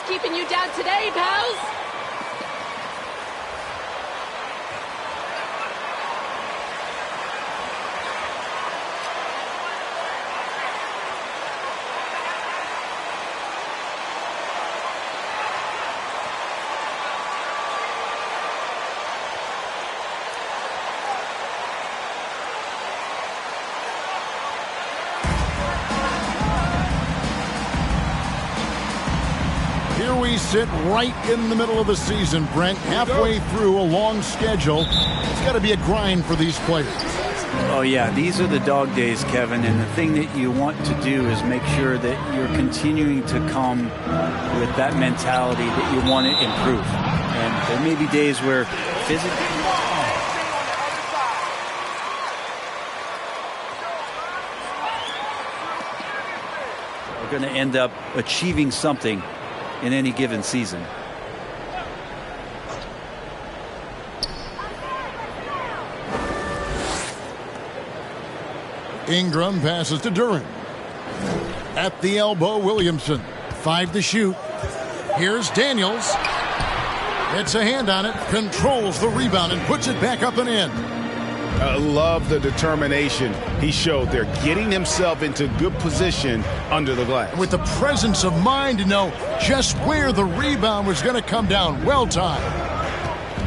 keeping you down today, pals? Here we sit right in the middle of the season, Brent, halfway through a long schedule. It's got to be a grind for these players. Oh, yeah, these are the dog days, Kevin, and the thing that you want to do is make sure that you're continuing to come with that mentality that you want to improve. And there may be days where physically... we're going to end up achieving something in any given season. Ingram passes to Duran. At the elbow, Williamson. 5 to shoot. Here's Daniels. Gets a hand on it, controls the rebound, and puts it back up and in. I love the determination he showed there, getting himself into good position under the glass. With the presence of mind to know just where the rebound was going to come down. Well timed.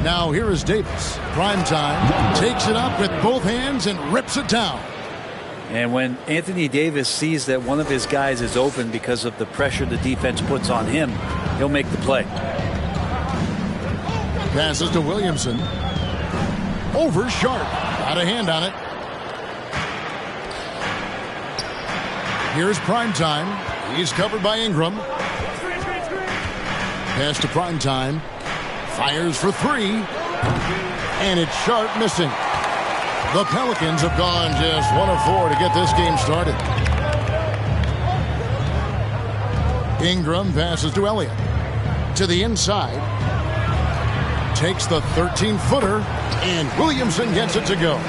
Now here is Davis. Prime time. Takes it up with both hands and rips it down. And when Anthony Davis sees that one of his guys is open because of the pressure the defense puts on him, he'll make the play. Passes to Williamson. Over Sharp. Got a hand on it. Here's Prime time. He's covered by Ingram. Pass to Prime time. Fires for 3. And it's Sharp missing. The Pelicans have gone just 1 of 4 to get this game started. Ingram passes to Elliott. To the inside. Takes the 13-footer. And Williamson gets it to go.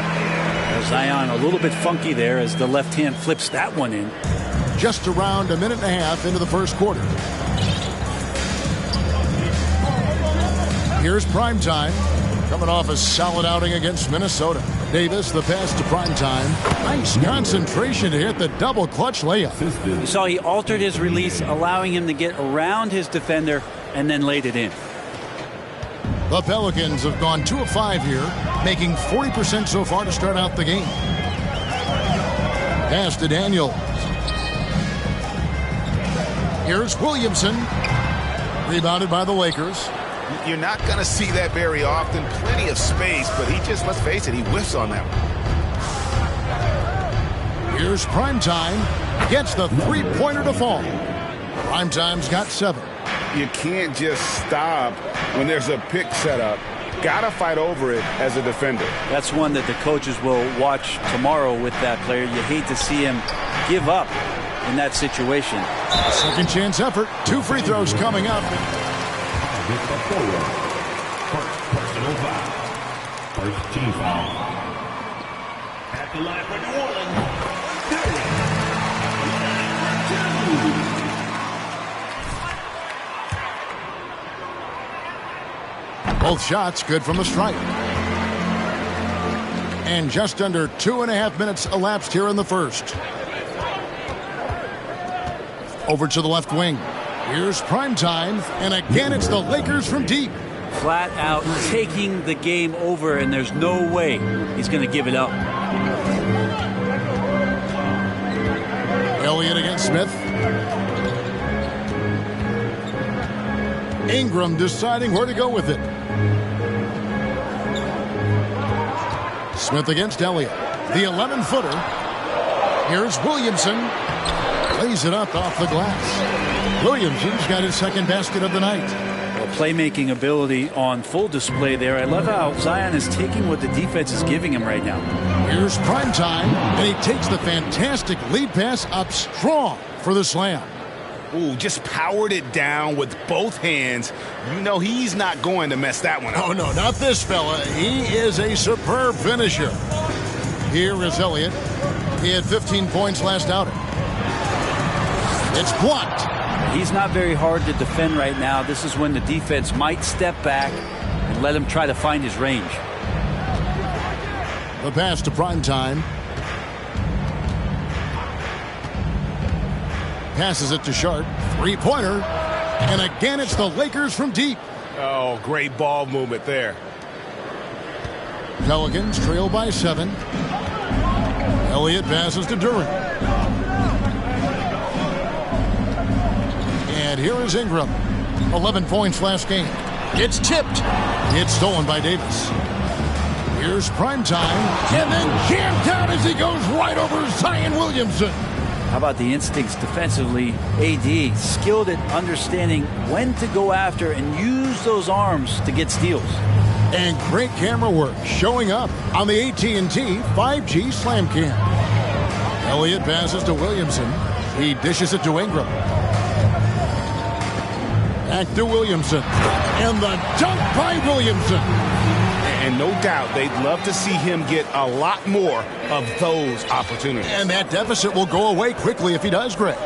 Zion a little bit funky there as the left hand flips that one in. Just around a minute and a half into the first quarter. Here's Prime time. Coming off a solid outing against Minnesota. Davis, the pass to Prime time. Nice concentration to hit the double clutch layup. You saw he altered his release, allowing him to get around his defender and then laid it in. The Pelicans have gone 2 of 5 here, making 40% so far to start out the game. Pass to Daniels. Here's Williamson. Rebounded by the Lakers. You're not going to see that very often. Plenty of space, but he just, let's face it, he whiffs on that one. Here's Prime time. Gets the three-pointer to fall. Prime time's got 7. You can't just stop when there's a pick set up. Gotta fight over it as a defender. That's one that the coaches will watch tomorrow with that player. You hate to see him give up in that situation. Second chance effort. 2 free throws coming up. First team foul. At the line for New Orleans. Both shots good from the stripe. And just under 2.5 minutes elapsed here in the first. Over to the left wing. Here's Prime time. And again, it's the Lakers from deep. Flat out taking the game over, and there's no way he's going to give it up. Elliott against Smith. Ingram deciding where to go with it. Smith against Elliott. The 11-footer. Here's Williamson. Lays it up off the glass. Williamson's got his second basket of the night. Well, playmaking ability on full display there. I love how Zion is taking what the defense is giving him right now. Here's Prime time, and he takes the fantastic lead pass up strong for the slam. Ooh, just powered it down with both hands. You know he's not going to mess that one up. Oh, no, not this fella. He is a superb finisher. Here is Elliott. He had 15 points last outing. It's blocked. He's not very hard to defend right now. This is when the defense might step back and let him try to find his range. The pass to Primetime. Passes it to Sharp. Three-pointer. And again, it's the Lakers from deep. Oh, great ball movement there. Pelicans trail by 7. Elliott passes to Durant. And here is Ingram. 11 points last game. It's tipped. It's stolen by Davis. Here's Primetime. And then jammed down as he goes right over Zion Williamson. How about the instincts defensively? AD skilled at understanding when to go after and use those arms to get steals. And great camera work showing up on the AT&T 5G Slam Cam. Elliott passes to Williamson. He dishes it to Ingram. Back to Williamson. And the dunk by Williamson. And no doubt they'd love to see him get a lot more of those opportunities. And that deficit will go away quickly if he does, Greg.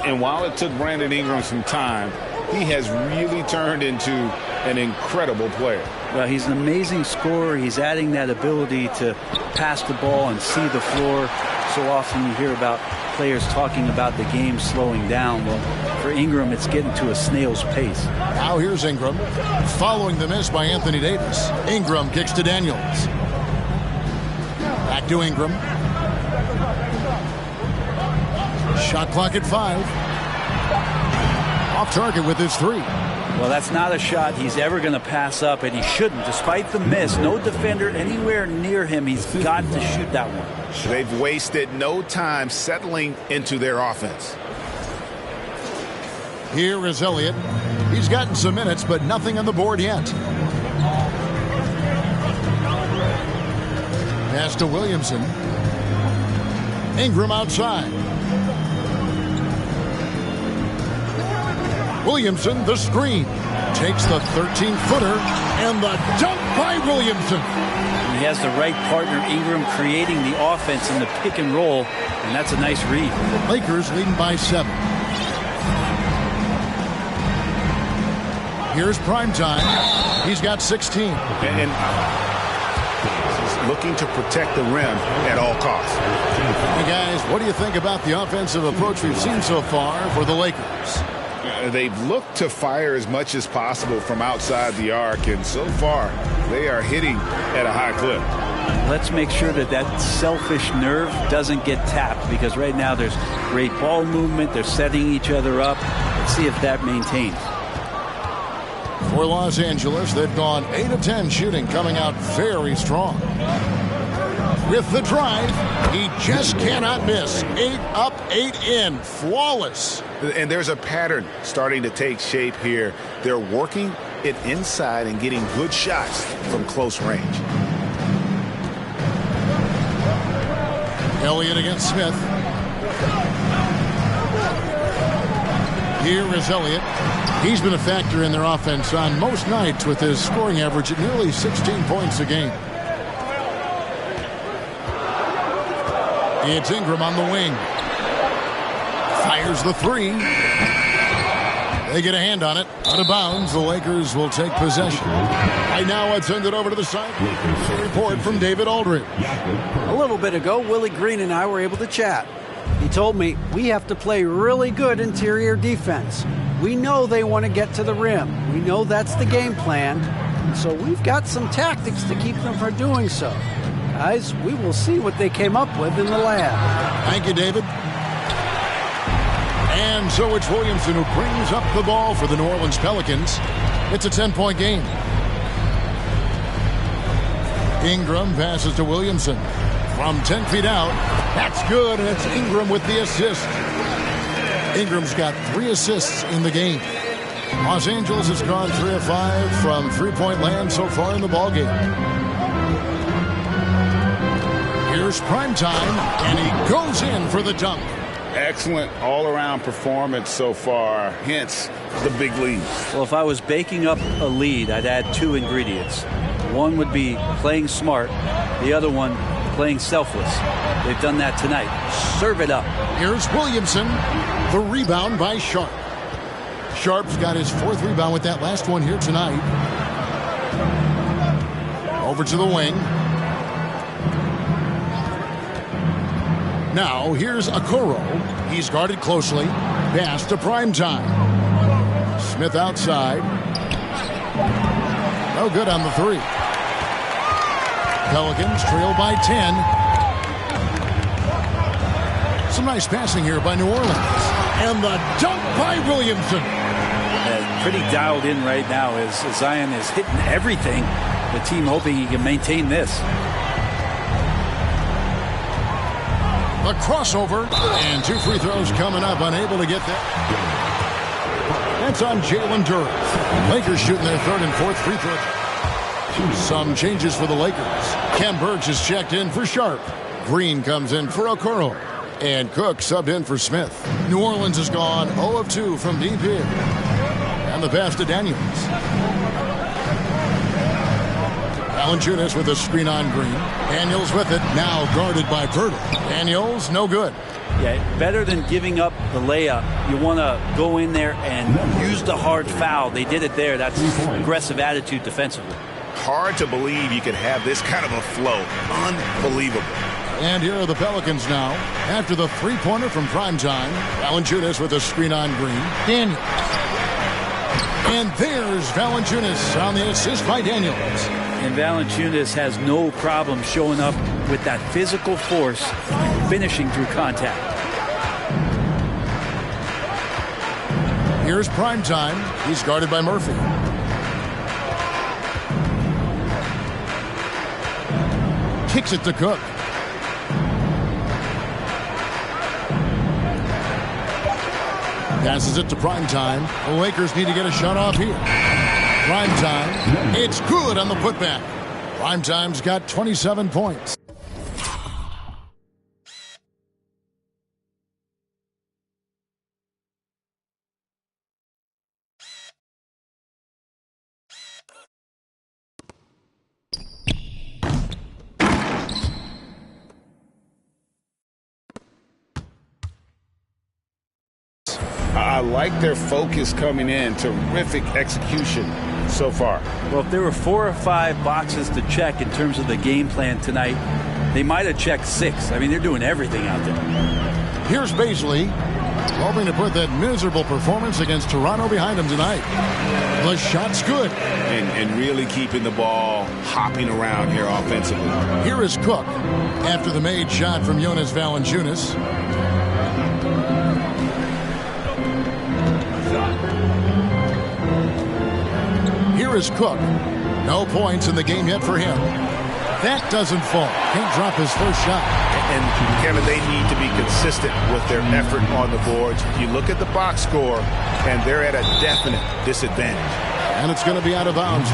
And while it took Brandon Ingram some time, he has really turned into an incredible player. Well, he's an amazing scorer. He's adding that ability to pass the ball and see the floor. So often you hear about players talking about the game slowing down. Well, for Ingram, it's getting to a snail's pace. Now here's Ingram. Following the miss by Anthony Davis. Ingram kicks to Daniels. Back to Ingram. Shot clock at 5. Off target with his 3. Well, that's not a shot he's ever going to pass up, and he shouldn't. Despite the miss, no defender anywhere near him. He's got to shoot that one. They've wasted no time settling into their offense. Here is Elliott. He's gotten some minutes, but nothing on the board yet. Pass to Williamson. Ingram outside. Williamson, the screen. Takes the 13-footer, and the dunk by Williamson. And he has the right partner, Ingram, creating the offense in the pick and roll, and that's a nice read. Lakers leading by 7. Here's Primetime. He's got 16. And he's looking to protect the rim at all costs. Hey guys, what do you think about the offensive approach we've seen so far for the Lakers? They've looked to fire as much as possible from outside the arc, and so far they are hitting at a high clip. Let's make sure that that selfish nerve doesn't get tapped, because right now there's great ball movement. They're setting each other up. Let's see if that maintains. For Los Angeles, they've gone 8 of 10 shooting, coming out very strong. With the drive, he just cannot miss. 8 up, 8 in. Flawless. And there's a pattern starting to take shape here. They're working it inside and getting good shots from close range. Elliott against Smith. Here is Elliott. He's been a factor in their offense on most nights with his scoring average at nearly 16 points a game. It's Ingram on the wing. Fires the 3. They get a hand on it. Out of bounds. The Lakers will take possession. Right now, let's send it over to the side. A report from David Aldridge. A little bit ago, Willie Green and I were able to chat. He told me we have to play really good interior defense. We know they want to get to the rim. We know that's the game plan. And so we've got some tactics to keep them from doing so. Guys, we will see what they came up with in the lab. Thank you, David. And so it's Williamson who brings up the ball for the New Orleans Pelicans. It's a 10-point game. Ingram passes to Williamson. From 10 feet out, that's good, and it's Ingram with the assist. Ingram's got 3 assists in the game. Los Angeles has gone 3 of 5 from three-point land so far in the ballgame. Here's Primetime, and he goes in for the dunk. Excellent all-around performance so far, hence the big lead. Well, if I was baking up a lead, I'd add 2 ingredients. One would be playing smart. The other one, playing selfless. They've done that tonight. Serve it up. Here's Williamson. The rebound by Sharp. Sharp's got his 4th rebound with that last one here tonight. Over to the wing. Now here's Okoro. He's guarded closely. Pass to Primetime. Smith outside. No good on the 3. Pelicans trail by 10. Some nice passing here by New Orleans. And the dunk by Williamson. Pretty dialed in right now as Zion is hitting everything. The team hoping he can maintain this. The crossover. And 2 free throws coming up. Unable to get that. That's on Jalen Duren. Lakers shooting their 3rd and 4th free throws. Some changes for the Lakers. Kem Burge is checked in for Sharp. Green comes in for Okoro. And Cook subbed in for Smith. New Orleans has gone 0 of 2 from deep here. And the pass to Daniels. Valanciunas with a screen on Green. Daniels with it. Now guarded by Pirtle. Daniels, no good. Yeah, better than giving up the layup. You want to go in there and use the hard foul. They did it there. That's aggressive attitude defensively. Hard to believe you could have this kind of a flow. Unbelievable. And here are the Pelicans now. After the 3-pointer from Primetime, Valanciunas with a screen on Green. Daniels. And there's Valanciunas on the assist by Daniels. And Valanciunas has no problem showing up with that physical force, finishing through contact. Here's Primetime. He's guarded by Murphy. Kicks it to Cook. Passes it to Primetime. The Lakers need to get a shot off here. Primetime. It's good on the putback. Primetime's got 27 points. I like their focus coming in. Terrific execution so far. Well, if there were 4 or 5 boxes to check in terms of the game plan tonight, they might have checked 6. I mean, they're doing everything out there. Here's Baisley, hoping to put that miserable performance against Toronto behind him tonight. The shot's good. And really keeping the ball hopping around here offensively. Here is Cook after the made shot from Jonas Valanciunas. Here is Cook. No points in the game yet for him. That doesn't fall. Can't drop his first shot. And Kevin, they need to be consistent with their effort on the boards. You look at the box score, and they're at a definite disadvantage. And it's going to be out of bounds.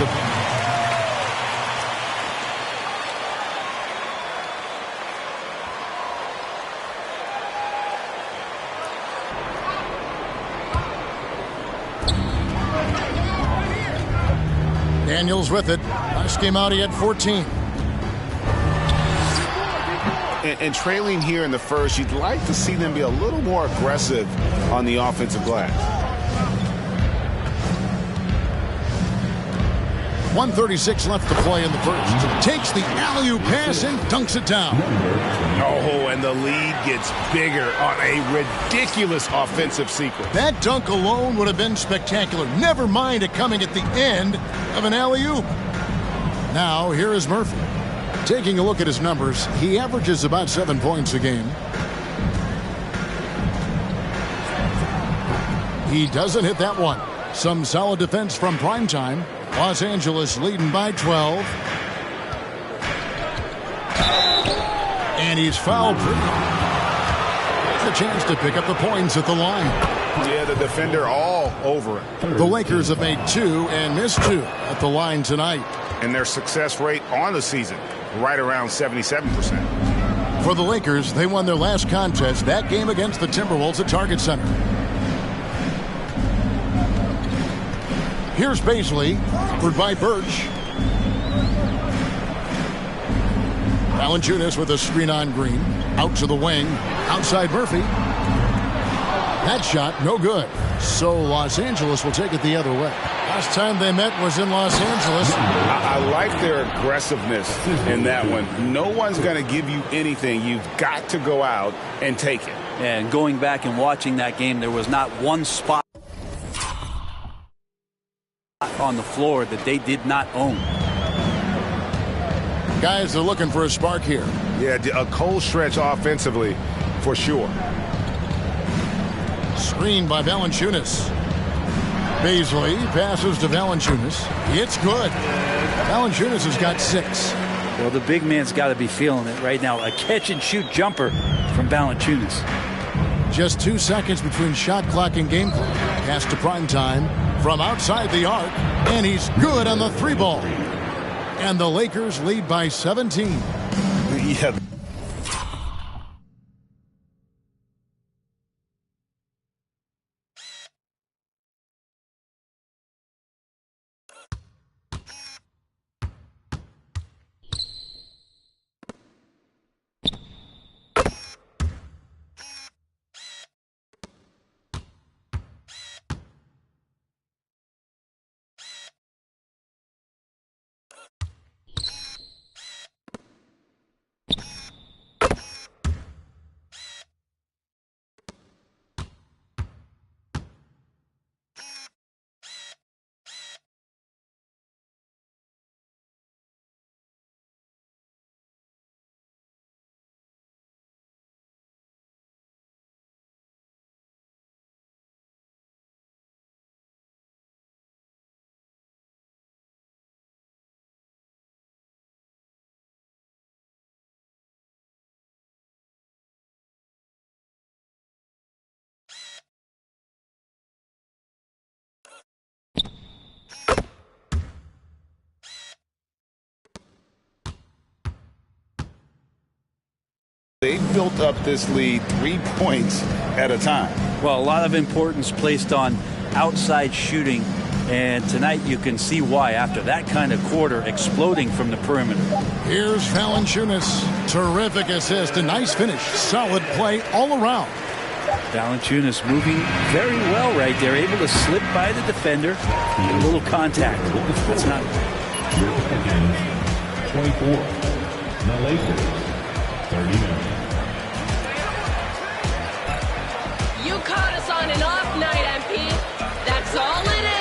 Daniels with it. Last game out, he had 14. And trailing here in the first, you'd like to see them be a little more aggressive on the offensive glass. 1:36 left to play in the first. Takes the alley-oop pass and dunks it down. Oh, and the lead gets bigger on a ridiculous offensive sequence. That dunk alone would have been spectacular. Never mind it coming at the end of an alley-oop. Now, here is Murphy. Taking a look at his numbers, he averages about 7 points a game. He doesn't hit that one. Some solid defense from Primetime. Los Angeles leading by 12. And he's fouled free. A chance to pick up the points at the line. Yeah, the defender all over it. The Lakers have made 2 and missed 2 at the line tonight. And their success rate on the season, right around 77%. For the Lakers, they won their last contest, that game against the Timberwolves at Target Center. Here's Baisley, offered by Birch. Valanciunas with a screen on Green. Out to the wing. Outside Murphy. That shot, no good. So Los Angeles will take it the other way. Last time they met was in Los Angeles. I like their aggressiveness in that one. No one's going to give you anything. You've got to go out and take it. And going back and watching that game, there was not one spot on the floor that they did not own. Guys are looking for a spark here. Yeah, a cold stretch offensively for sure. Screen by Valanciunas. Beasley passes to Valanciunas. It's good. Valanciunas has got 6. Well, the big man's got to be feeling it right now. A catch-and-shoot jumper from Valanciunas. Just 2 seconds between shot clock and game clock. Pass to prime time from outside the arc, and he's good on the 3-ball. And the Lakers lead by 17. Yeah. They've built up this lead 3 points at a time. Well, a lot of importance placed on outside shooting, and tonight you can see why after that kind of quarter exploding from the perimeter. Here's Valanciunas. Terrific assist, a nice finish. Solid play all around. Valanciunas moving very well right there, able to slip by the defender. A little contact. That's not 24. The Lakers, 39. You caught us on an off night, MP. That's all it is.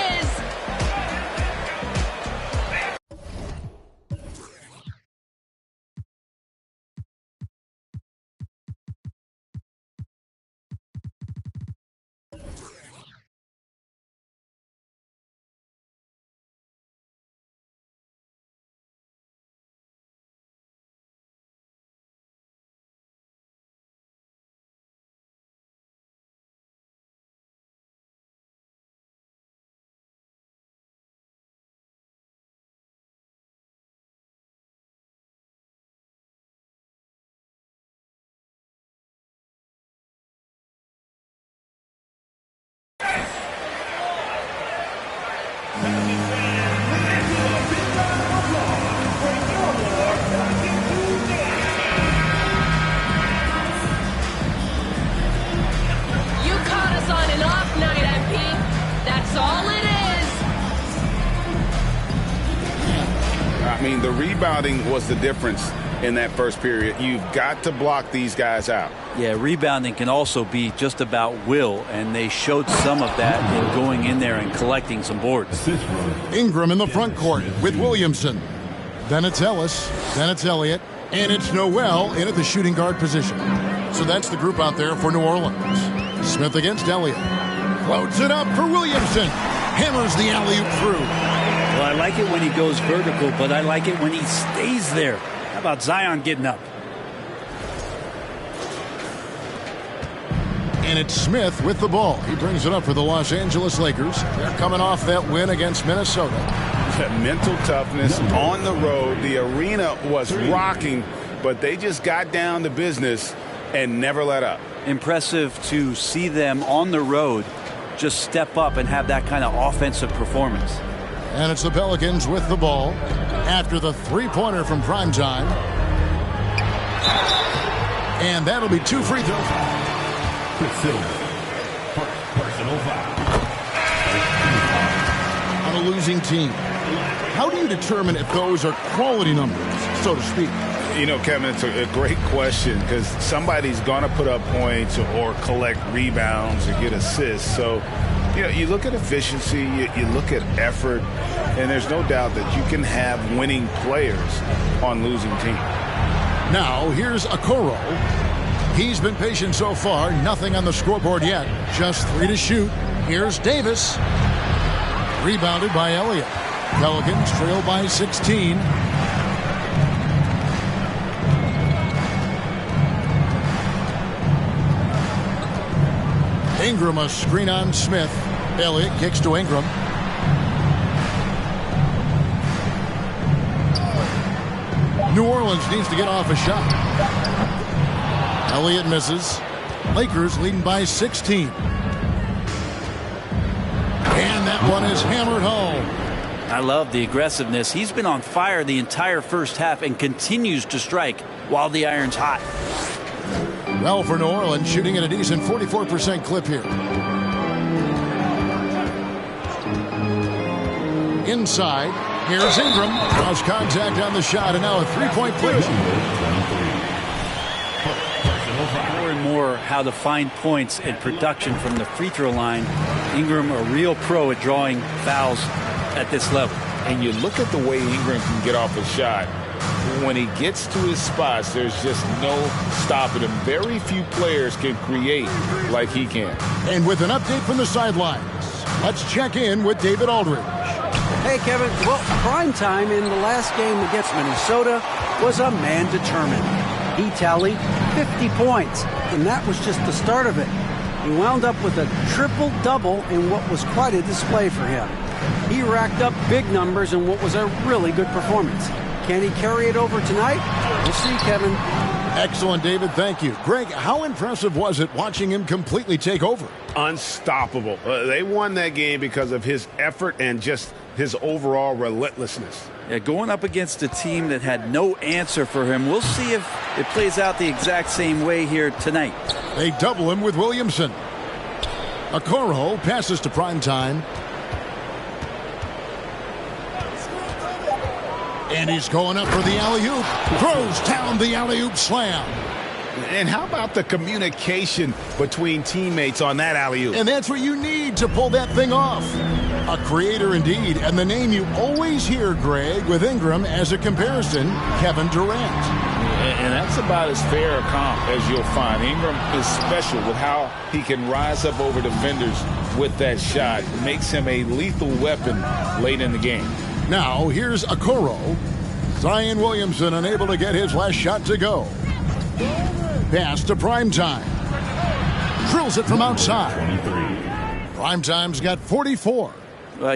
I mean, the rebounding was the difference in that first period. You've got to block these guys out. Yeah, rebounding can also be just about will, and they showed some of that in going in there and collecting some boards. Ingram in the front court with Williamson. Then it's Ellis, then it's Elliott, and it's Noel in at the shooting guard position. So that's the group out there for New Orleans. Smith against Elliott. Floats it up for Williamson. Hammers the alley-oop through. Well, I like it when he goes vertical, but I like it when he stays there. How about Zion getting up? And it's Smith with the ball. He brings it up for the Los Angeles Lakers. They're coming off that win against Minnesota. Mental toughness on the road. The arena was rocking, but they just got down to business and never let up. Impressive to see them on the road just step up and have that kind of offensive performance. And it's the Pelicans with the ball after the three-pointer from primetime. And that'll be 2 free throws. Personal foul. On a losing team, how do you determine if those are quality numbers, so to speak? You know, Kevin, it's a great question because somebody's going to put up points or collect rebounds or get assists. So, you know, you look at efficiency, you look at effort, and there's no doubt that you can have winning players on losing teams. Now, here's Okoro. He's been patient so far. Nothing on the scoreboard yet. Just 3 to shoot. Here's Davis. Rebounded by Elliott. Pelicans trail by 16. Ingram a screen on Smith. Elliott kicks to Ingram. New Orleans needs to get off a shot. Elliott misses. Lakers leading by 16. And that one is hammered home. I love the aggressiveness. He's been on fire the entire first half and continues to strike while the iron's hot. Well, for New Orleans, shooting at a decent 44% clip here. Inside, here's Ingram. Cross contact on the shot, and now a three-point play. More and more how to find points and production from the free throw line. Ingram, a real pro at drawing fouls at this level. And you look at the way Ingram can get off a shot. When he gets to his spots, there's just no stopping him. Very few players can create like he can. And with an update from the sidelines, let's check in with David Aldridge. Hey, Kevin. Well, prime time in the last game against Minnesota was a man determined. He tallied 50 points, and that was just the start of it. He wound up with a triple-double in what was quite a display for him. He racked up big numbers in what was a really good performance. Can he carry it over tonight? We'll see, Kevin. Excellent, David. Thank you. Greg, how impressive was it watching him completely take over? Unstoppable. They won that game because of his effort and just his overall relentlessness. Yeah, going up against a team that had no answer for him. We'll see if it plays out the exact same way here tonight. They double him with Williamson. Okoro passes to Primetime. And he's going up for the alley-oop. Throws down the alley-oop slam. And how about the communication between teammates on that alley-oop? And that's what you need to pull that thing off. A creator indeed, and the name you always hear, Greg, with Ingram as a comparison, Kevin Durant. And that's about as fair a comp as you'll find. Ingram is special with how he can rise up over defenders with that shot. It makes him a lethal weapon late in the game. Now, here's Okoro. Zion Williamson unable to get his last shot to go. Pass to Primetime. Drills it from outside. Primetime's got 44.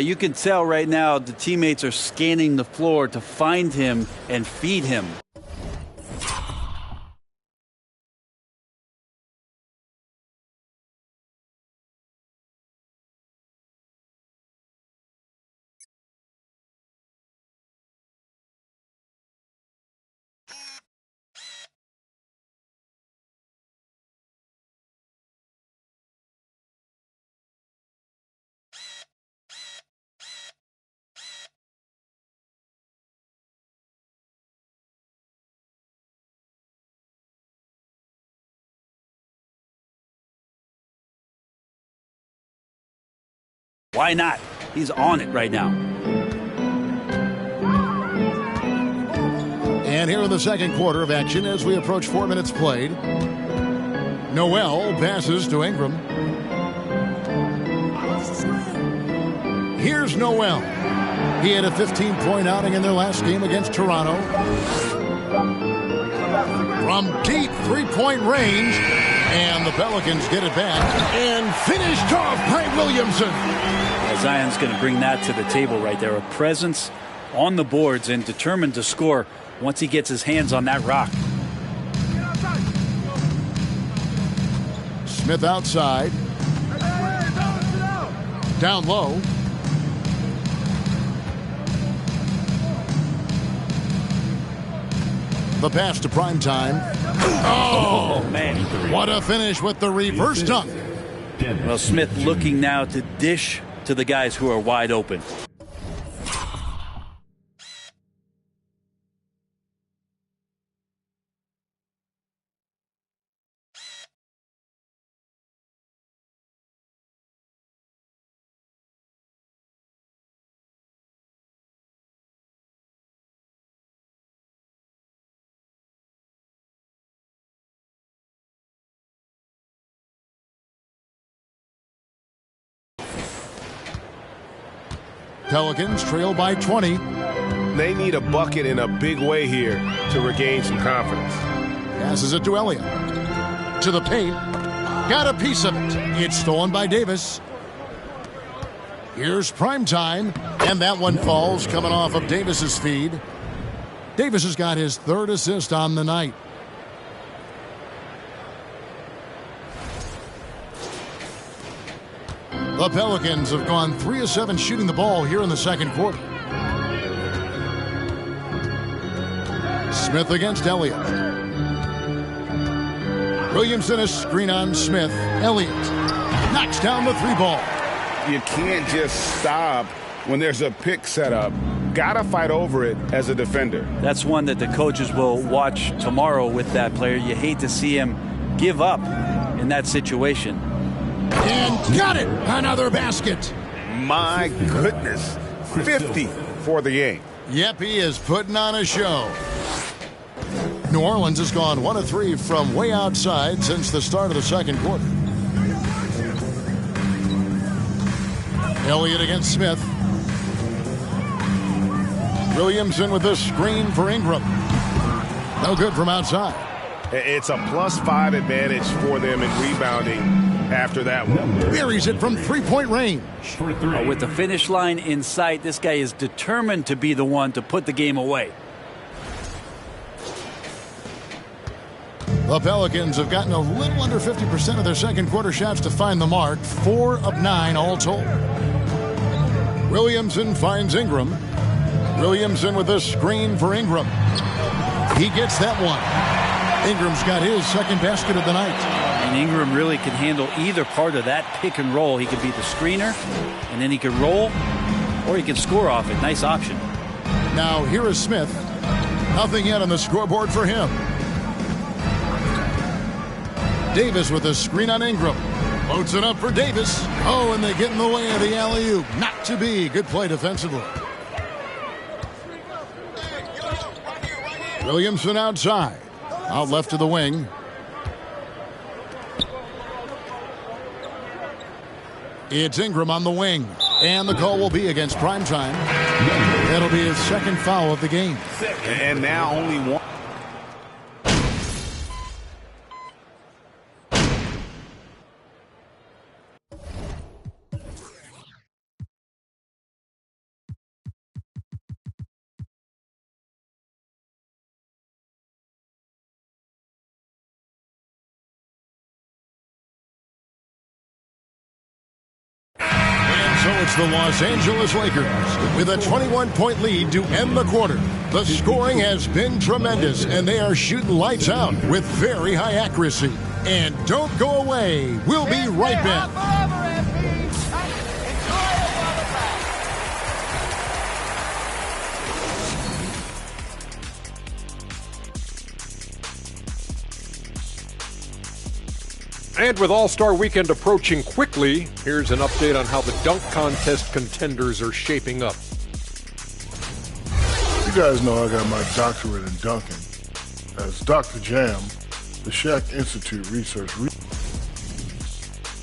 You can tell right now the teammates are scanning the floor to find him and feed him. Why not? He's on it right now. And here in the second quarter of action as we approach 4 minutes played. Noel passes to Ingram. Here's Noel. He had a 15-point outing in their last game against Toronto. From deep three-point range. And the Pelicans get it back. And finished off by Williamson. Zion's going to bring that to the table right there. A presence on the boards and determined to score once he gets his hands on that rock. Smith outside. Down low. The pass to Primetime. Oh, man. What a finish with the reverse dunk. Dennis. Well, Smith looking now to dish to the guys who are wide open. Pelicans trail by 20. They need a bucket in a big way here to regain some confidence. Passes it to Elliott. To the paint. Got a piece of it. It's stolen by Davis. Here's Primetime. And that one falls coming off of Davis's feed. Davis has got his third assist on the night. The Pelicans have gone 3 of 7 shooting the ball here in the second quarter. Smith against Elliott. Williamson, a screen on Smith. Elliott knocks down the 3 ball. You can't just stop when there's a pick set up. Gotta fight over it as a defender. That's one that the coaches will watch tomorrow with that player. You hate to see him give up in that situation. And got it! Another basket. My goodness. 50 for the game. Yep, he is putting on a show. New Orleans has gone 1 of 3 from way outside since the start of the second quarter. Elliott against Smith. Williamson with the screen for Ingram. No good from outside. It's a +5 advantage for them in rebounding after that one. Buries it from 3-point range. With the finish line in sight, this guy is determined to be the one to put the game away. The Pelicans have gotten a little under 50% of their second quarter shots to find the mark. 4 of 9 all told. Williamson finds Ingram. Williamson with the screen for Ingram. He gets that one. Ingram's got his second basket of the night. And Ingram really can handle either part of that pick and roll. He could be the screener, and then he could roll, or he could score off it. Nice option. Now here is Smith. Nothing yet on the scoreboard for him. Davis with a screen on Ingram. Floats it up for Davis. Oh, and they get in the way of the alley-oop. Not to be. Good play defensively. Williamson outside. Out left to the wing. It's Ingram on the wing. And the call will be against Primetime. That'll be his second foul of the game. And now only one. So it's the Los Angeles Lakers with a 21-point lead to end the quarter. The scoring has been tremendous, and they are shooting lights out with very high accuracy. And don't go away. We'll be right back. And with All-Star Weekend approaching quickly, here's an update on how the dunk contest contenders are shaping up. You guys know I got my doctorate in dunking. As Dr. Jam, the Shaq Institute research.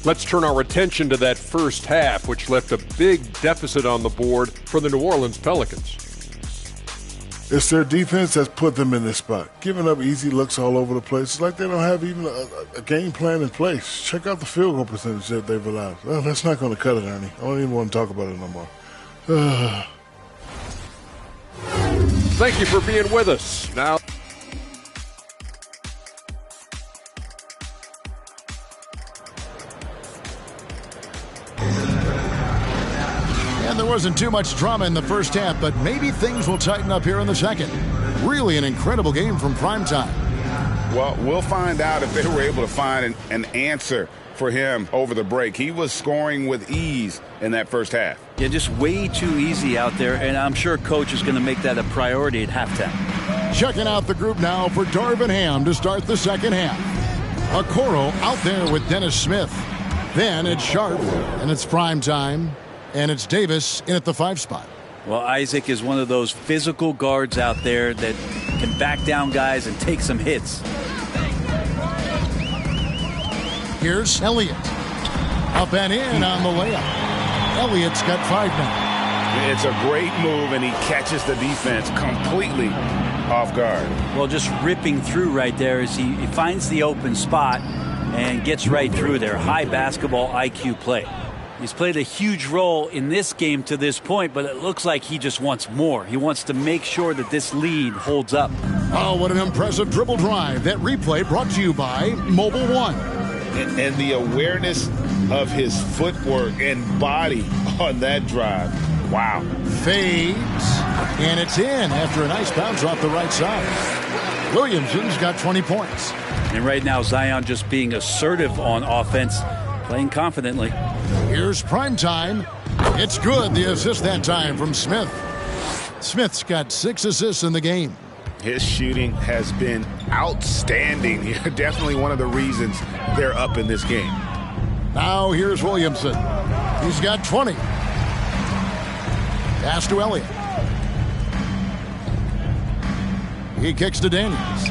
Let's turn our attention to that first half, which left a big deficit on the board for the New Orleans Pelicans. It's their defense that's put them in this spot. Giving up easy looks all over the place. It's like they don't have even a game plan in place. Check out the field goal percentage that they've allowed. Well, that's not going to cut it, Ernie. I don't even want to talk about it no more. Thank you for being with us. Now, And there wasn't too much drama in the first half, but maybe things will tighten up here in the second. Really an incredible game from Primetime. Well, we'll find out if they were able to find an answer for him over the break. He was scoring with ease in that first half. Yeah, just way too easy out there, and I'm sure coach is going to make that a priority at halftime. Checking out the group now for Darvin Ham to start the second half. Okoro out there with Dennis Smith. Then it's Sharp, and it's prime time, and it's Davis in at the 5 spot. Well, Isaac is one of those physical guards out there that can back down guys and take some hits. Here's Elliott. Up and in on the layup. Elliott's got 5 now. It's a great move, and he catches the defense completely off guard. Well, just ripping through right there as he finds the open spot and gets right through there. High basketball IQ play. He's played a huge role in this game to this point, but it looks like he just wants more. He wants to make sure that this lead holds up. Oh, what an impressive dribble drive. That replay brought to you by Mobile One. And the awareness of his footwork and body on that drive. Wow. Fades. And it's in after a nice bounce off the right side. Williamson's got 20 points. And right now, Zion just being assertive on offense, playing confidently. Here's primetime. It's good. The assist that time from Smith. Smith's got 6 assists in the game. His shooting has been outstanding. Definitely one of the reasons they're up in this game. Now here's Williamson. He's got 20. Pass to Elliott. He kicks to Daniels.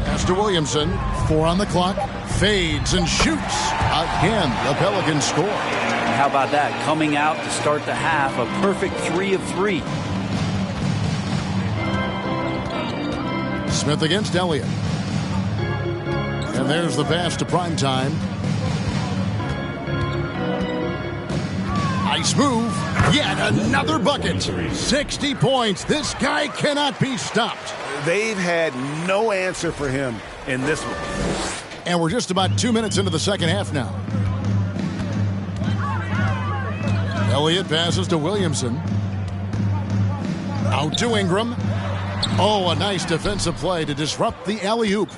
Pass to Williamson. 4 on the clock. Fades and shoots. Again, the Pelicans score. And how about that? Coming out to start the half, a perfect 3 of 3. Smith against Elliott. And there's the pass to primetime. Nice move. Yet another bucket. 60 points. This guy cannot be stopped. They've had no answer for him in this one. And we're just about 2 minutes into the second half now. Elliott passes to Williamson. Out to Ingram. Oh, a nice defensive play to disrupt the alley-oop.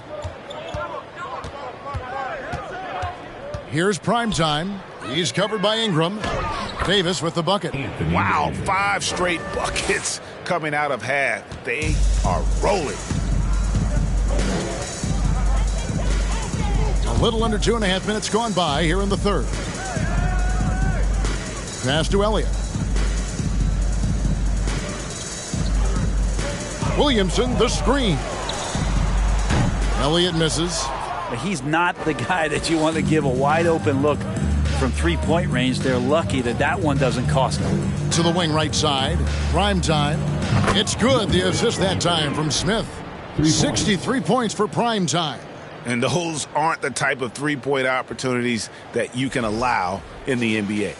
Here's primetime. He's covered by Ingram. Davis with the bucket. Wow, 5 straight buckets coming out of half. They are rolling. A little under 2.5 minutes gone by here in the third. Pass to Elliott. Williamson, the screen. Elliott misses. But he's not the guy that you want to give a wide open look from 3-point range. They're lucky that that one doesn't cost them. To the wing right side. Prime time. It's good. The assist that time from Smith. 63 points for prime time. And those aren't the type of 3-point opportunities that you can allow in the NBA.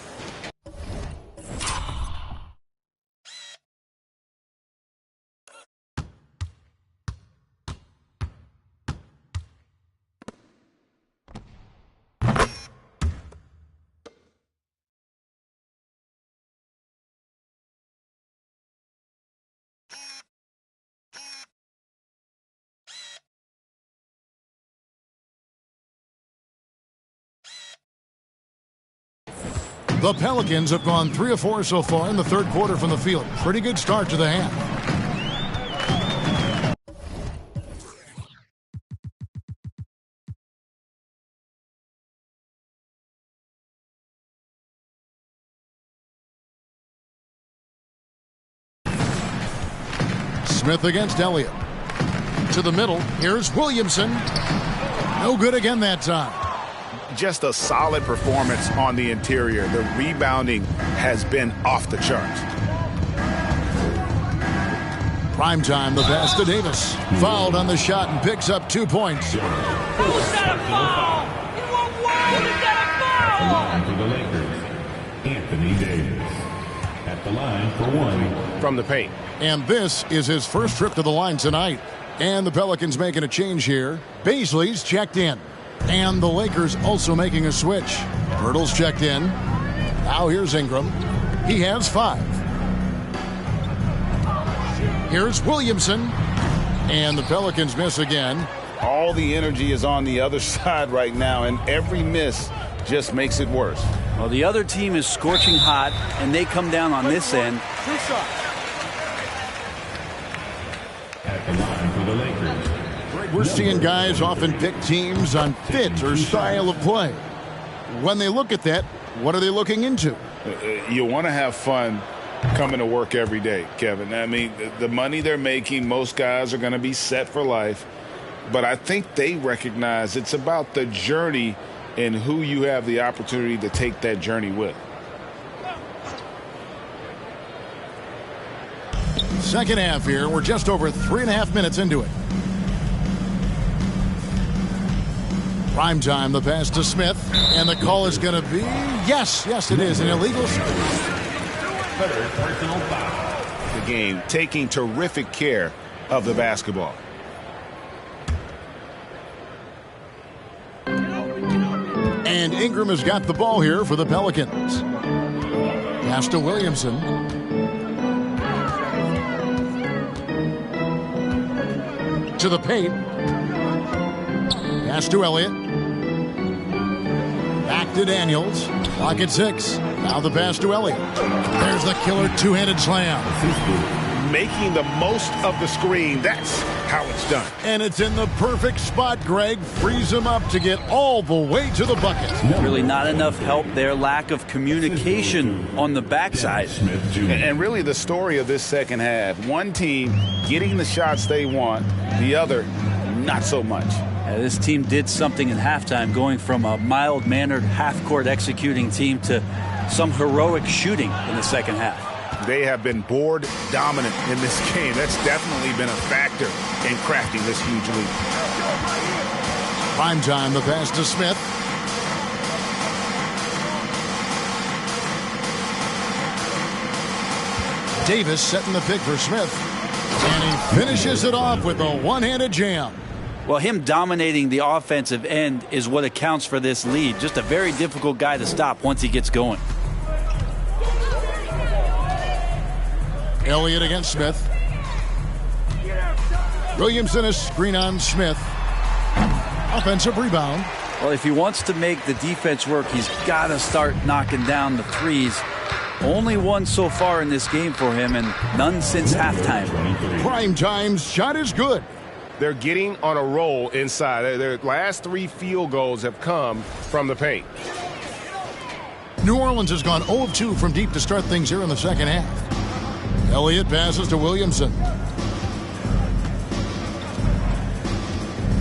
The Pelicans have gone 3 of 4 so far in the third quarter from the field. Pretty good start to the half. Smith against Elliott. To the middle. Here's Williamson. No good again that time. Just a solid performance on the interior. The rebounding has been off the charts. Primetime, the pass to Davis. Fouled on the shot and picks up 2 points. Who's got a foul? In what world is that a foul? For the Lakers, Anthony Davis. At the line for 1. From the paint. And this is his first trip to the line tonight. And the Pelicans making a change here. Baisley's checked in. And the Lakers also making a switch. Hurdle's checked in. Now here's Ingram. He has 5. Here's Williamson. And the Pelicans miss again. All the energy is on the other side right now, and every miss just makes it worse. Well, the other team is scorching hot, and they come down on this end. At the line for the Lakers. We're seeing guys often pick teams on fit or style of play. When they look at that, what are they looking into? You want to have fun coming to work every day, Kevin. I mean, the money they're making, most guys are going to be set for life. But I think they recognize it's about the journey and who you have the opportunity to take that journey with. Second half here. We're just over 3.5 minutes into it. Prime time, the pass to Smith. And the call is going to be, yes, it is, an illegal. Third personal foul. The game taking terrific care of the basketball. And Ingram has got the ball here for the Pelicans. Pass to Williamson. To the paint. Pass to Elliott. Back to Daniels. Clock at 6. Now the pass to Elliott. There's the killer two-handed slam. Making the most of the screen. That's how it's done. And it's in the perfect spot, Greg. Frees him up to get all the way to the bucket. Really not enough help there. Lack of communication on the backside. And really the story of this second half. One team getting the shots they want. The other, not so much. This team did something in halftime, going from a mild-mannered half-court executing team to some heroic shooting in the second half. They have been board dominant in this game. That's definitely been a factor in crafting this huge lead. Prime time, the pass to Smith. Davis setting the pick for Smith. And he finishes it off with a one-handed jam. Well, him dominating the offensive end is what accounts for this lead. Just a very difficult guy to stop once he gets going. Elliott against Smith. Williamson is screen on Smith. Offensive rebound. Well, if he wants to make the defense work, he's got to start knocking down the threes. Only one so far in this game for him, and none since halftime. Prime time's shot is good. They're getting on a roll inside. Their last 3 field goals have come from the paint. New Orleans has gone 0 of 2 from deep to start things here in the second half. Elliott passes to Williamson.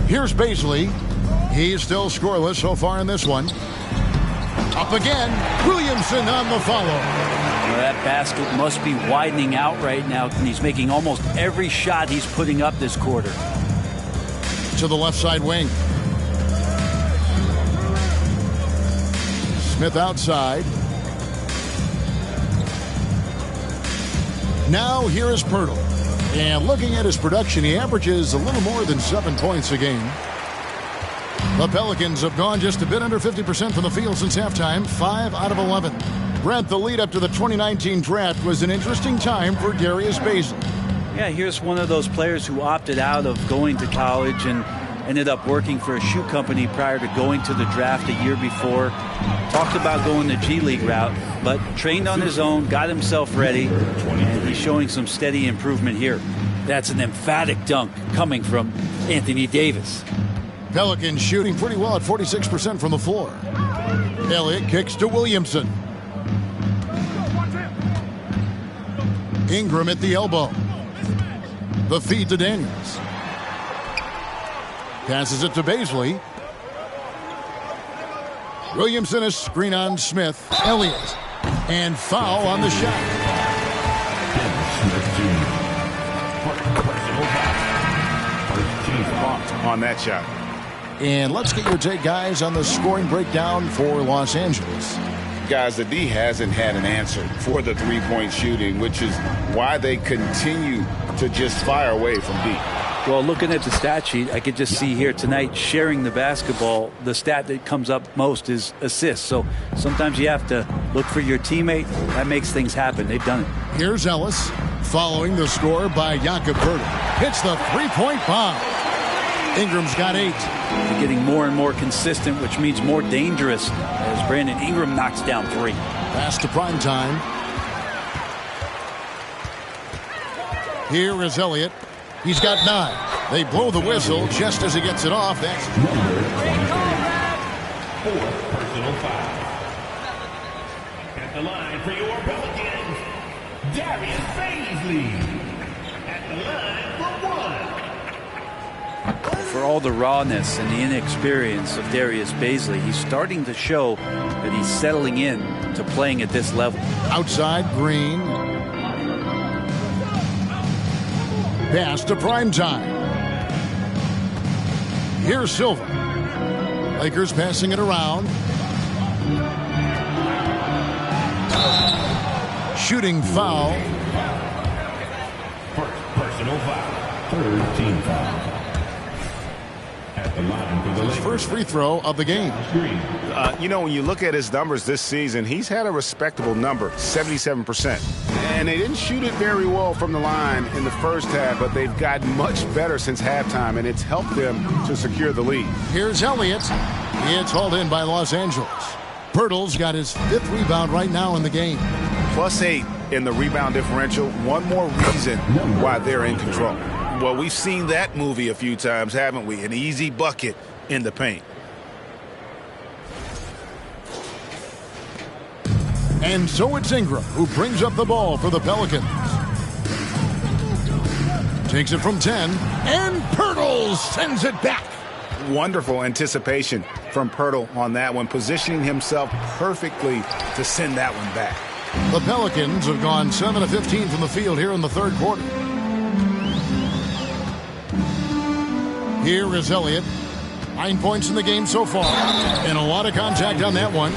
Here's Baisley. He's still scoreless so far in this one. Up again. Williamson on the follow. Well, that basket must be widening out right now, and he's making almost every shot he's putting up this quarter. To the left side wing. Smith outside. Now here is Pirtle. And looking at his production, he averages a little more than 7 points a game. The Pelicans have gone just a bit under 50% from the field since halftime, 5 out of 11. Brent, the lead up to the 2019 draft was an interesting time for Darius Baisley. Yeah, here's one of those players who opted out of going to college and ended up working for a shoe company prior to going to the draft a year before. Talked about going the G League route, but trained on his own, got himself ready, and he's showing some steady improvement here. That's an emphatic dunk coming from Anthony Davis. Pelicans shooting pretty well at 46% from the floor. Elliott kicks to Williamson. Ingram at the elbow. The feed to Daniels. Passes it to Baisley. Williamson is screen on Smith. Elliott. And foul on the shot. On that shot. And let's get your take, guys, on the scoring breakdown for Los Angeles. Guys, the D hasn't had an answer for the three-point shooting, which is why they continue to just fire away from deep. Well, looking at the stat sheet, I could just see here tonight sharing the basketball. The stat that comes up most is assists. So sometimes you have to look for your teammate. That makes things happen. They've done it. Here's Ellis following the score by Jakob Poeltl. Hits the three-point bomb. Ingram's got 8. They're getting more and more consistent, which means more dangerous as Brandon Ingram knocks down 3. Pass to Primetime. Here is Elliott. He's got 9. They blow the whistle just as he gets it off. That's Number 23. 4 personal foul. At the line for your Pelicans, Darius Baisley. At the line for 1. For all the rawness and the inexperience of Darius Baisley, he's starting to show that he's settling in to playing at this level. outside Green. Pass to Primetime. Here's Silva. Lakers passing it around. Shooting foul. Personal foul. Third team foul. At the line for the Lakers. First free throw of the game. You know, when you look at his numbers this season, he's had a respectable number, 77%. And they didn't shoot it very well from the line in the first half, but they've gotten much better since halftime, and it's helped them to secure the lead. Here's Elliott. It's hauled in by Los Angeles. Pirtle's got his 5th rebound right now in the game. +8 in the rebound differential. One more reason why they're in control. Well, we've seen that movie a few times, haven't we? An easy bucket in the paint. And so it's Ingram who brings up the ball for the Pelicans. Takes it from 10, and Pirtle sends it back. Wonderful anticipation from Pirtle on that one, positioning himself perfectly to send that one back. The Pelicans have gone 7 of 15 from the field here in the third quarter. Here is Elliott. 9 points in the game so far, and a lot of contact on that one.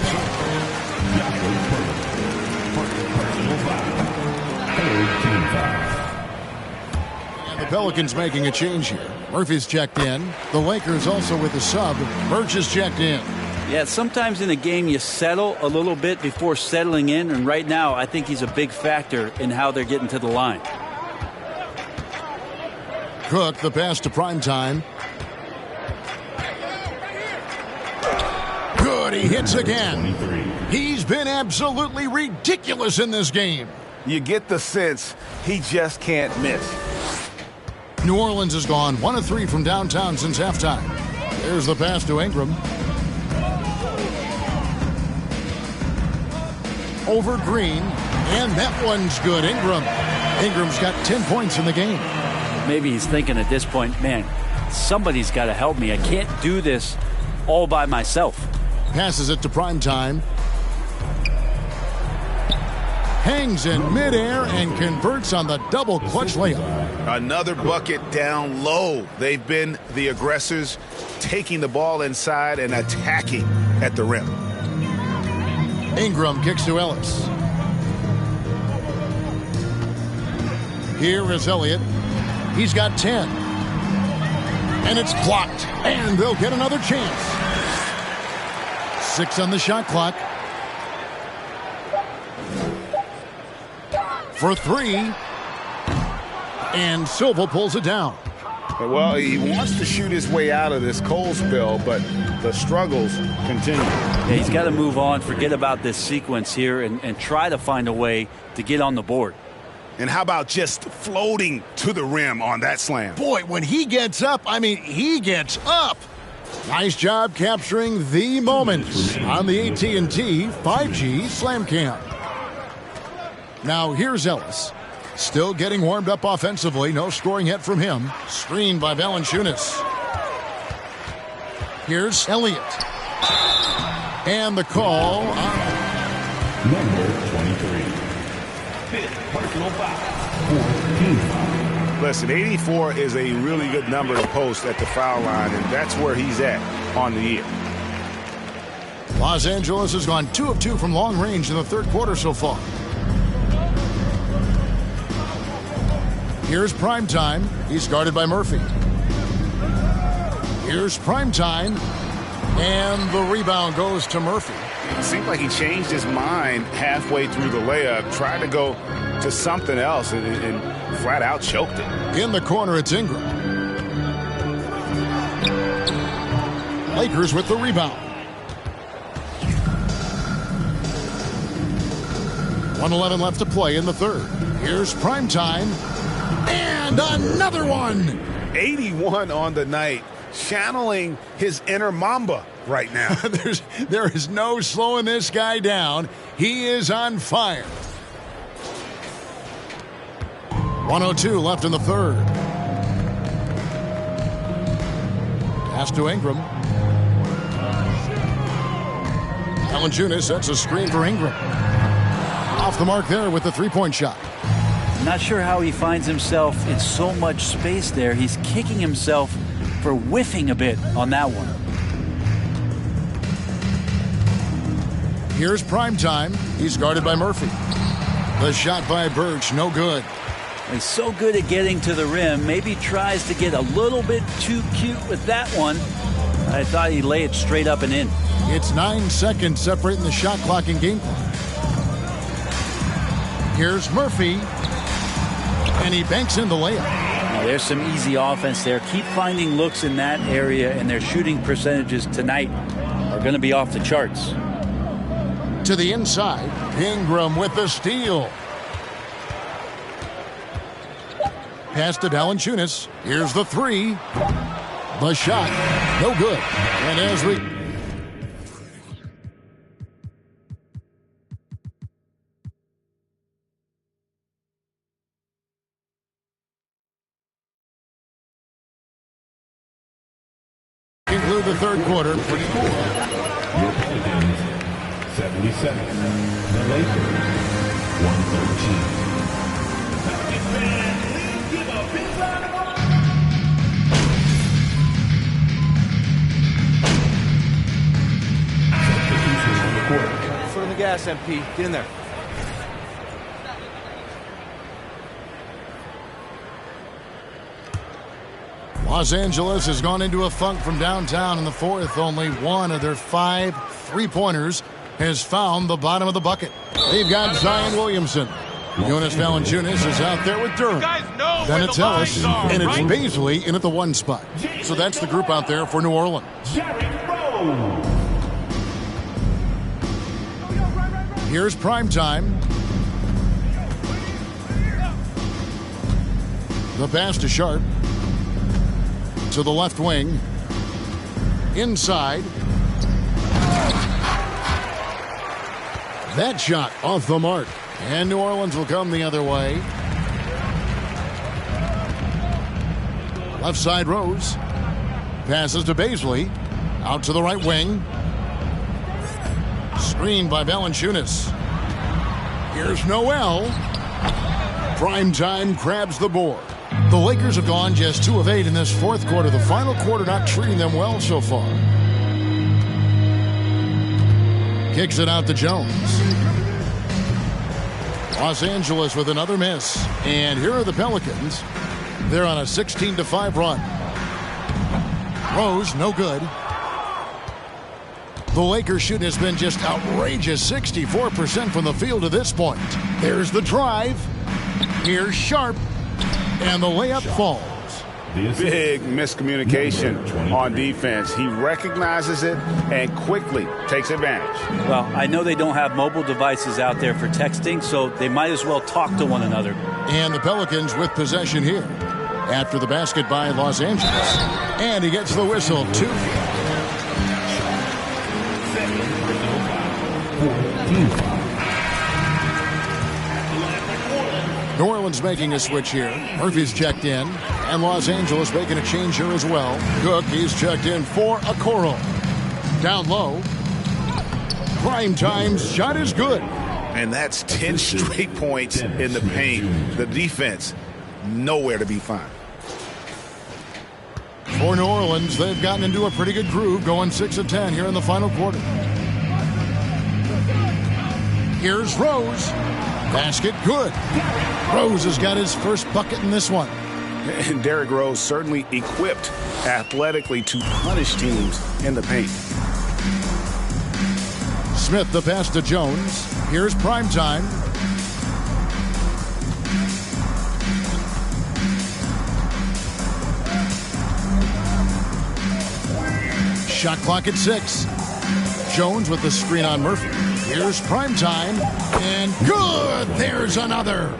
And the Pelicans making a change here. Murphy's checked in. The Lakers also with the sub. Birch is checked in. Yeah, sometimes in a game you settle a little bit before settling in, and right now I think he's a big factor in how they're getting to the line. Cook, the pass to Primetime. Good, he hits again. He's been absolutely ridiculous in this game. You get the sense he just can't miss. New Orleans has gone 1 of 3 from downtown since halftime. There's the pass to Ingram. Over Green, and that one's good. Ingram's got 10 points in the game. Maybe he's thinking at this point, man, somebody's got to help me. I can't do this all by myself. Passes it to Primetime. Hangs in midair and converts on the double clutch layup. Another bucket down low. They've been the aggressors, taking the ball inside and attacking at the rim. Ingram kicks to Ellis. Here is Elliott. He's got 10. And it's blocked. And they'll get another chance. 6 on the shot clock. For 3. And Silva pulls it down. Well, he wants to shoot his way out of this cold spell, but the struggles continue. Yeah, he's got to move on, forget about this sequence here, and try to find a way to get on the board. And how about just floating to the rim on that slam? Boy, when he gets up, he gets up. Nice job capturing the moment on the AT&T 5G Slam Cam. Now here's Ellis. Still getting warmed up offensively. No scoring yet from him. Screened by Valanciunas. Here's Elliott. And the call on Number 23. 5th personal foul. 4th team foul. Listen, 84 is a really good number to post at the foul line, and that's where he's at on the year. Los Angeles has gone 2 of 2 from long range in the third quarter so far. Here's Primetime. He's guarded by Murphy. Here's Primetime. And the rebound goes to Murphy. It seemed like he changed his mind halfway through the layup, tried to go to something else, and flat out choked it. In the corner, it's Ingram. Lakers with the rebound. 1:11 left to play in the third. Here's primetime. And another one. 81 on the night. Channeling his inner Mamba right now. There is no slowing this guy down. He is on fire. 1:02 left in the third. Pass to Ingram. Valanciunas sets a screen for Ingram. Off the mark there with the three-point shot. Not sure how he finds himself in so much space there. He's kicking himself for whiffing a bit on that one. Here's primetime. He's guarded by Murphy. The shot by Birch, no good. He's so good at getting to the rim. Maybe tries to get a little bit too cute with that one. I thought he'd lay it straight up and in. It's 9 seconds separating the shot clock and game clock. Here's Murphy. And he banks in the layup. Now, there's some easy offense there. Keep finding looks in that area, and their shooting percentages tonight are going to be off the charts. To the inside, Ingram with the steal. Pass to Valanciunas. Here's the three. The shot, no good. And as we... conclude the third quarter. Your Pelicans, 77. The Lakers, 113. Foot on the gas, MP. Get in there. Los Angeles has gone into a funk from downtown in the fourth. Only one of their 5 three-pointers has found the bottom of the bucket. They've got Zion Williamson. Jonas Valanciunas is out there with Durham. Then it's Ellis, and it's Baisley in at the 1 spot. So that's the group out there for New Orleans. Here's primetime. The pass to Sharp. To the left wing. Inside. That shot off the mark. And New Orleans will come the other way. Left side Rose. Passes to Baisley. Out to the right wing. Screened by Valanciunas. Here's Noel. Primetime grabs the board. The Lakers have gone just 2 of 8 in this fourth quarter. The final quarter not treating them well so far. Kicks it out to Jones. Los Angeles with another miss. And here are the Pelicans. They're on a 16-5 run. Rose, no good. The Lakers shooting has been just outrageous. 64% from the field to this point. There's the drive. Here's Sharp. And the layup falls. Big miscommunication on defense. He recognizes it and quickly takes advantage. Well, I know they don't have mobile devices out there for texting, so they might as well talk to one another. And the Pelicans with possession here after the basket by Los Angeles. And he gets the whistle, 2. New Orleans making a switch here. Murphy's checked in. And Los Angeles making a change here as well. Cook, he's checked in for Okoro. Down low. Primetime's shot is good. And that's 10 straight points in the paint. The defense, nowhere to be found. For New Orleans, they've gotten into a pretty good groove, going 6 of 10 here in the final quarter. Here's Rose. Basket good. Rose has got his first bucket in this one. And Derrick Rose certainly equipped athletically to punish teams in the paint. Smith the pass to Jones. Here's primetime. Shot clock at 6. Jones with the screen on Murphy. Here's primetime, and good! There's another.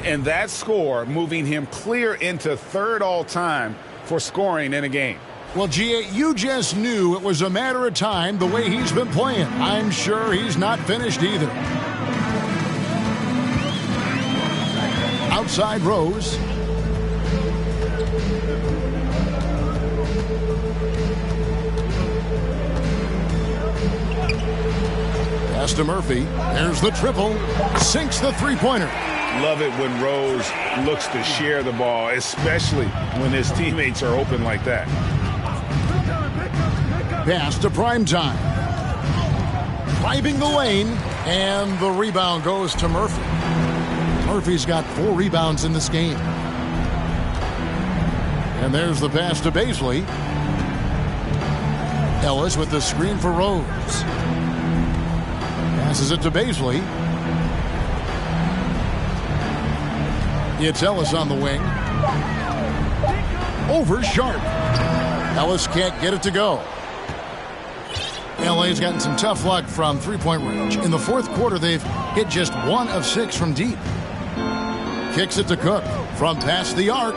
And that score moving him clear into third all-time for scoring in a game. Well, G.A., you just knew it was a matter of time the way he's been playing. I'm sure he's not finished either. Outside Rose. Pass to Murphy. There's the triple. Sinks the three-pointer. Love it when Rose looks to share the ball, especially when his teammates are open like that. Pass to primetime. Driving the lane, and the rebound goes to Murphy. Murphy's got 4 rebounds in this game. And there's the pass to Baisley. Ellis with the screen for Rose. Passes it to Baisley. It's Ellis on the wing. Over Sharp. Ellis can't get it to go. LA's gotten some tough luck from three-point range. In the fourth quarter, they've hit just 1 of 6 from deep. Kicks it to Cook from past the arc.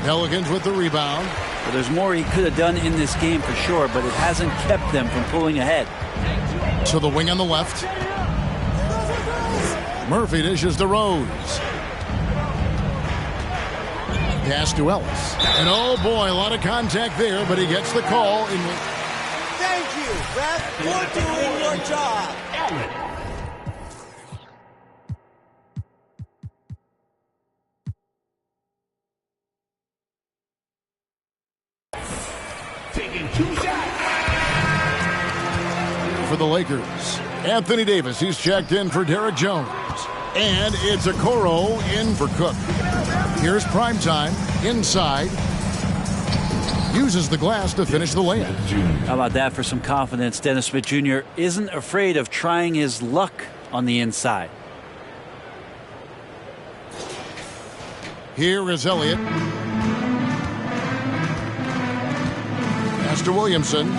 Pelicans with the rebound. Well, there's more he could have done in this game for sure, but it hasn't kept them from pulling ahead. To the wing on the left. Murphy dishes to Rose. Pass to Ellis. And oh boy, a lot of contact there, but he gets the call. Thank you, ref, for doing your job. Taking 2 shots. For the Lakers, Anthony Davis, he's checked in for Derek Jones. And it's Okoro in for Cook. Here's primetime, inside. Uses the glass to finish the layup. How about that for some confidence? Dennis Smith Jr. isn't afraid of trying his luck on the inside. Here is Elliott. Pass to Williamson.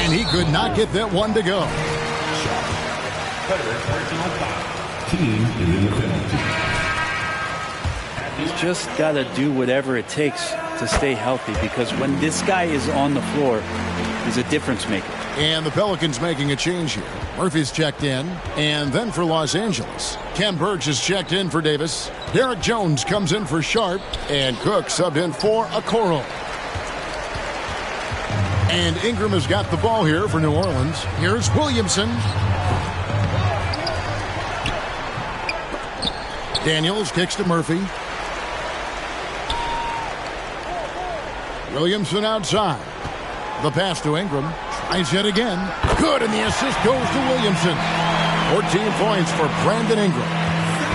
And he could not get that one to go. Team is in the penalty. He's just got to do whatever it takes to stay healthy, because when this guy is on the floor, he's a difference maker. And the Pelicans making a change here. Murphy's checked in, and then for Los Angeles, Ken Burge is checked in for Davis. Derek Jones comes in for Sharp, and Cook subbed in for Okoro. And Ingram has got the ball here for New Orleans. Here's Williamson. Daniels kicks to Murphy. Williamson outside. The pass to Ingram. Tries yet again. Good, and the assist goes to Williamson. 14 points for Brandon Ingram.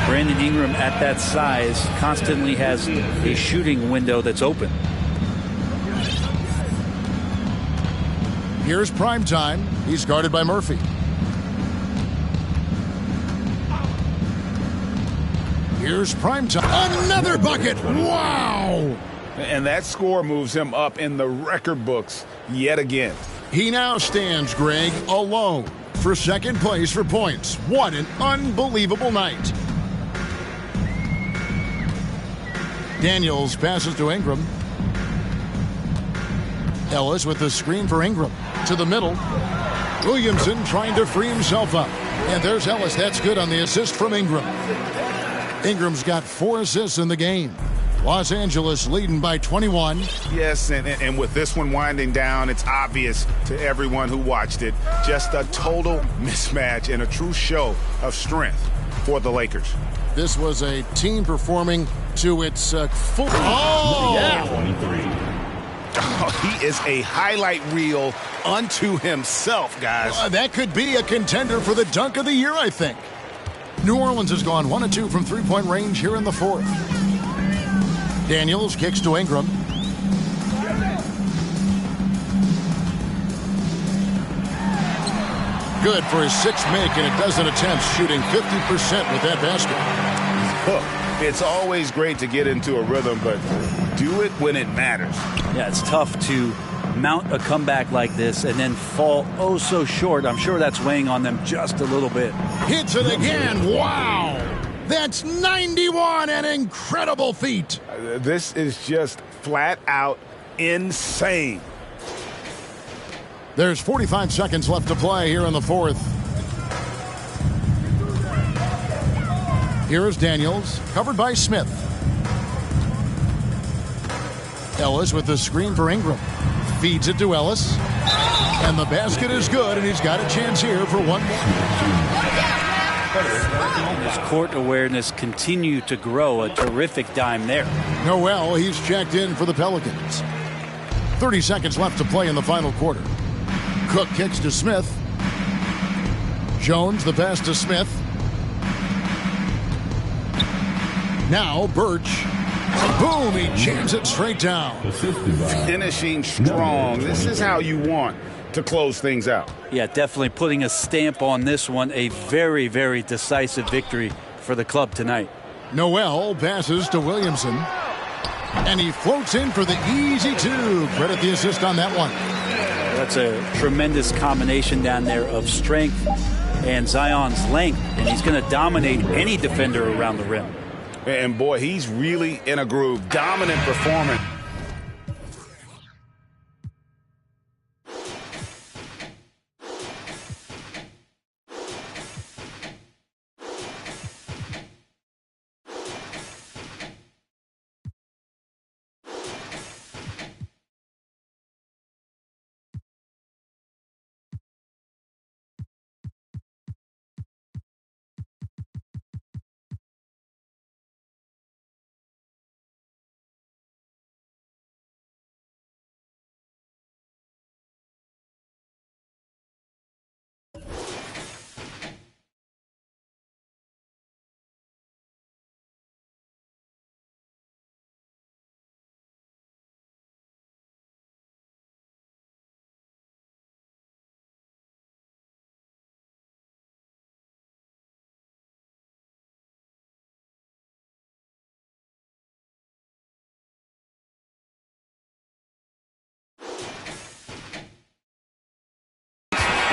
Brandon Ingram at that size constantly has a shooting window that's open. Here's primetime. He's guarded by Murphy. Here's primetime. Another bucket. Wow. And that score moves him up in the record books yet again. He now stands, Greg, alone for second place for points. What an unbelievable night. Daniels passes to Ingram. Ellis with the screen for Ingram. To the middle. Williamson trying to free himself up. And there's Ellis. That's good on the assist from Ingram. Ingram's got 4 assists in the game. Los Angeles leading by 21. Yes, and with this one winding down, it's obvious to everyone who watched it. Just a total mismatch and a true show of strength for the Lakers. This was a team performing to its full... Oh! Yeah. 23. Oh, he is a highlight reel unto himself, guys. That could be a contender for the dunk of the year, I think. New Orleans has gone 1 of 2 from three-point range here in the fourth. Daniels kicks to Ingram. Good for his 6th make, and a dozen attempts, shooting 50% with that basket. Look, it's always great to get into a rhythm, but do it when it matters. Yeah, it's tough to mount a comeback like this and then fall oh so short. I'm sure that's weighing on them just a little bit. Hits it again. Wow. That's 91, an incredible feat. This is just flat out insane. There's 45 seconds left to play here in the fourth. Here is Daniels, covered by Smith. Ellis with the screen for Ingram. Feeds it to Ellis. And the basket is good, and he's got a chance here for one more. His court awareness continued to grow. A terrific dime there. Noel, he's checked in for the Pelicans. 30 seconds left to play in the final quarter. Cook kicks to Smith. Jones, the pass to Smith. Now Birch. Boom, he jams it straight down. Finishing strong. This is how you want to close things out. Yeah, definitely putting a stamp on this one. A very, very decisive victory for the club tonight. Noel passes to Williamson. And he floats in for the easy two. Credit the assist on that one. That's a tremendous combination down there of strength and Zion's length. And he's going to dominate any defender around the rim. And boy, he's really in a groove. Dominant performance.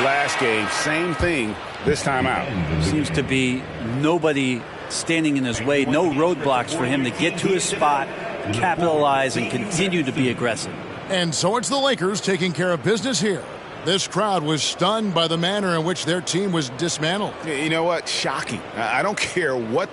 Last game, same thing this time out. Seems to be nobody standing in his way, no roadblocks for him to get to his spot, capitalize, and continue to be aggressive. And so it's the Lakers taking care of business here. This crowd was stunned by the manner in which their team was dismantled. You know what? Shocking. I don't care what